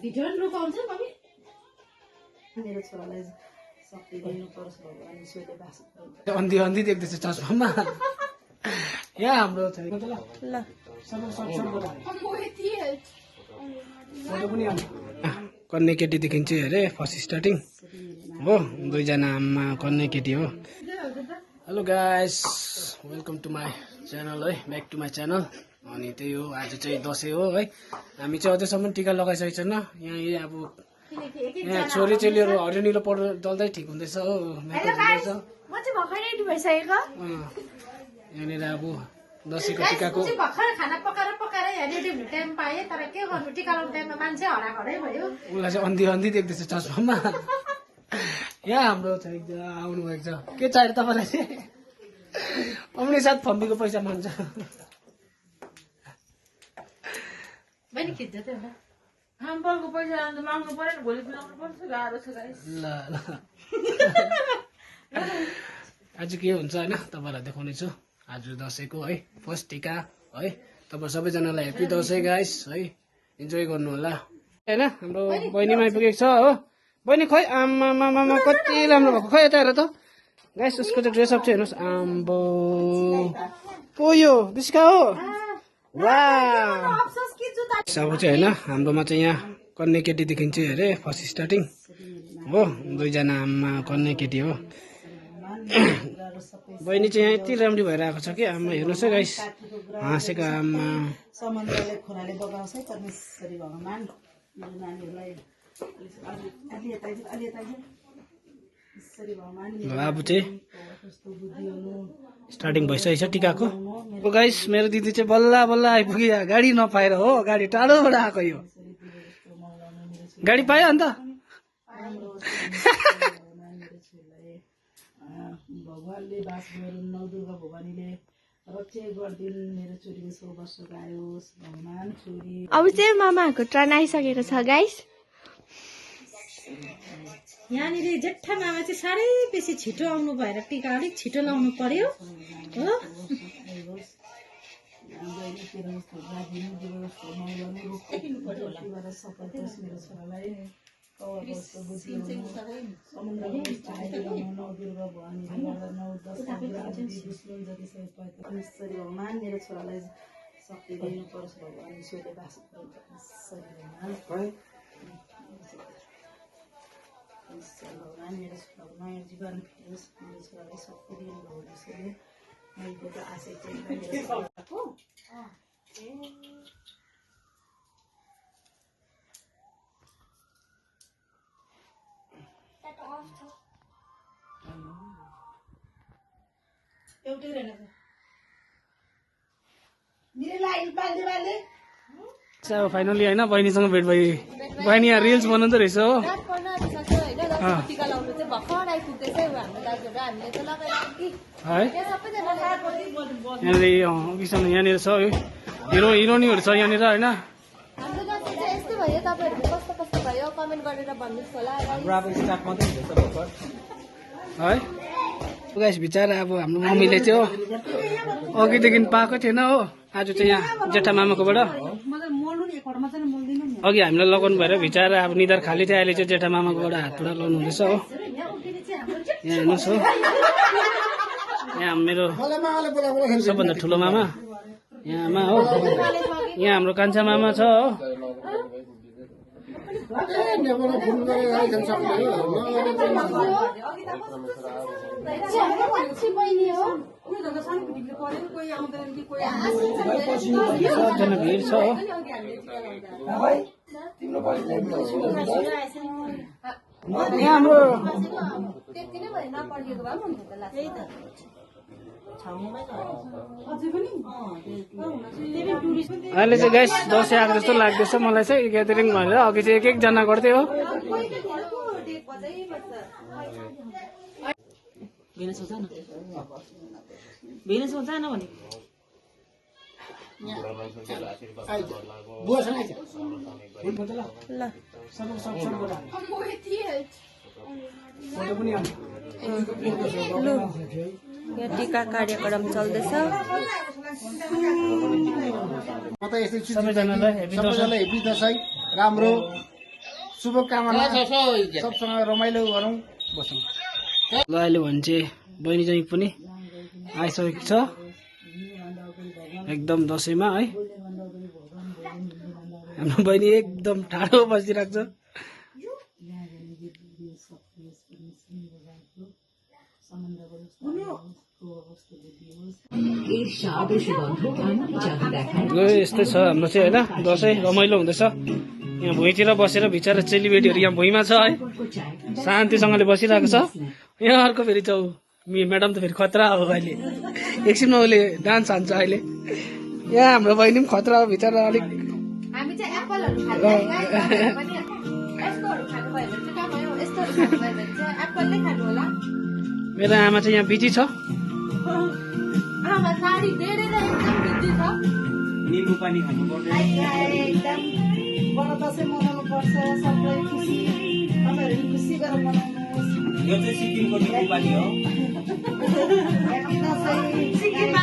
Video रुकाउँछ mummy मेरो छोरालाई शक्ति दिनुपर्छ भगवान ईश्वरले बास अन्धी अन्धी देख्दैछ चस्मामा यहाँ हाम्रो छ ल कन्ने केटी देखिन्छ अरे फर्स्ट स्टार्टिङ हो दुईजना आमा कन्ने केटी हो hello guys welcome to my channel है ब्याक टु माई च्यानल अनि त्यही हो आज चाहिँ दसैँ हो है हामी चाहिँ अझैसम्म टिका लगाइसकेको छैन यहाँ अब यहाँ छोरी चेलीहरू हरियो निलो पढ्नु जल्दै ठिक हुँदैछ हो यहाँनिर अब दसैँको टिकाको उसलाई चाहिँ अन्धी अन्धी देख्दैछ चस्मामा यहाँ हाम्रो छ एकजना आउनु भएको छ के चाहियो तपाईँलाई चाहिँ आउने साथ फम्बीको पैसा माग्छ हाम्रोको पैसा माग्नु पर्यो नि भोलि मिलाउनु पर्छ गाह्रो छ गाइस ल आज के हुन्छ होइन तपाईँलाई देखाउने छु आज दसैँको है फर्स्ट टिका है तपाईँ सबैजनालाई हेप्पी दसैँ गाइस है इन्जोय गर्नु होला होइन हाम्रो बहिनीमा आइपुगेको छ हो बहिनी खोइ आमामा कति राम्रो भएको खोइ यता हेर त गाइस उसको चाहिँ ड्रेसअप चाहिँ हेर्नुहोस् आम्बो ओ यो बिस्का हो वा अब चाहिँ होइन हाम्रोमा चाहिँ यहाँ कन्ने केटी देखिन्छ अरे फर्स्ट स्टार्टिङ हो दुईजना आमा कन्ने केटी हो बहिनी चाहिँ यहाँ यति राम्री भएर आएको छ कि आमा हेर्नुहोस् है गाइस हाँसेको आमा समुद्रले खोलाले बगाउँछ परमेश्वरी भगवान मेरो नानीहरूलाई अब चाहिँ स्टार्टिङ भइसकेको छ टिकाको गाइस मेरो दिदी चाहिँ बल्ल बल्ल आइपुग्यो गाडी नपाएर हो गाडी टाढोबाट आएको यो गाडी पायो अन्त भगवानले बास गरून् नौ दुर्गा भवानीले रक्षा गरिदिन् मेरो छोरीको 100 वर्षको आयोस् भगवान छोरी अब चाहिँ मामाहरूको टर्न आइसकेको छ गाइस यहाँनिर जेठा मामा चाहिँ साह्रै बेसी छिटो आउनु भएर टिका अलिक छिटो लाउनु पर्यो हो भगवान मेरो छोरालाई शक्ति दिनुपर्छ भगवान ईश्वरले बास भगवान मेरो छोराको नयाँ जीवन फिरोस् मेरो छोरालाई शक्ति दिनु भगवान मैले त आशा एउटै रहेन अब फाइनली होइन बहिनीसँग भेट भयो बहिनी यहाँ रिल्स बनाउँदो रहेछ हो यहाँनिर छ हिरो हिरोइनहरू छ यहाँनिर होइन है गाइस बिचरा अब हाम्रो मम्मीले चाहिँ हो अघिदेखि पाएको थिएन हो आज चाहिँ यहाँ जेठा मामाकोबाट अघि हामीलाई लगाउनु भएर बिचरा अब निधार खाली थियो अहिले चाहिँ जेठा मामाकोबाट हातबाट लगाउनु हुँदैछ हो यहाँ हेर्नुहोस् हो यहाँ मेरो सबभन्दा ठुलो मामा यहाँ आमा हो यहाँ हाम्रो कान्छा मामा छ हो सबजना भिड छ हो यहाँ हाम्रो अहिले चाहिँ गाइस दसैँ आएको जस्तो लाग्दैछ मलाई चाहिँ ग्यादरिङ भनेर अघि चाहिँ एक एकजना गर्थ्यो हो टीका कार्यक्रम चल्दैछ। सबैजनालाई हेप्पी दसैँ राम्रो शुभकामना सबसँग रमाइलो गरौँ बसौँ। ल अहिले भने चाहिँ बहिनी चाहिँ पनि आइसकेको छ एकदम दसैँमा है। हाम्रो बहिनी एकदम टाढो बसिरहेको छ। यस्तै छ हाम्रो चाहिँ होइन, दसैँ रमाइलो हुँदैछ। यहाँ भुइँतिर बसेर बिचरा चेलीबेटीहरू यहाँ भुइँमा छ है, शान्तिसँगले बसिरहेको छ। यहाँ अर्को फेरि चौ म्याडम त फेरि खतरा हो अहिले, एकछिनमा उसले डान्स हान्छ अहिले। यहाँ हाम्रो बहिनी पनि खतरा हो बिचरा अलिक। मेरो आमा चाहिँ यहाँ बिजी छ। निम्बु पानी खानु पर्छ। एकदम बडा दसैँ मनाउनु पर्छ, सबै खुसी, तपाईँहरू पनि खुसी गरेर मनाउनुहोस्। यो चाहिँ सिक्किमको निम्बु पानी हो। सिक्किममा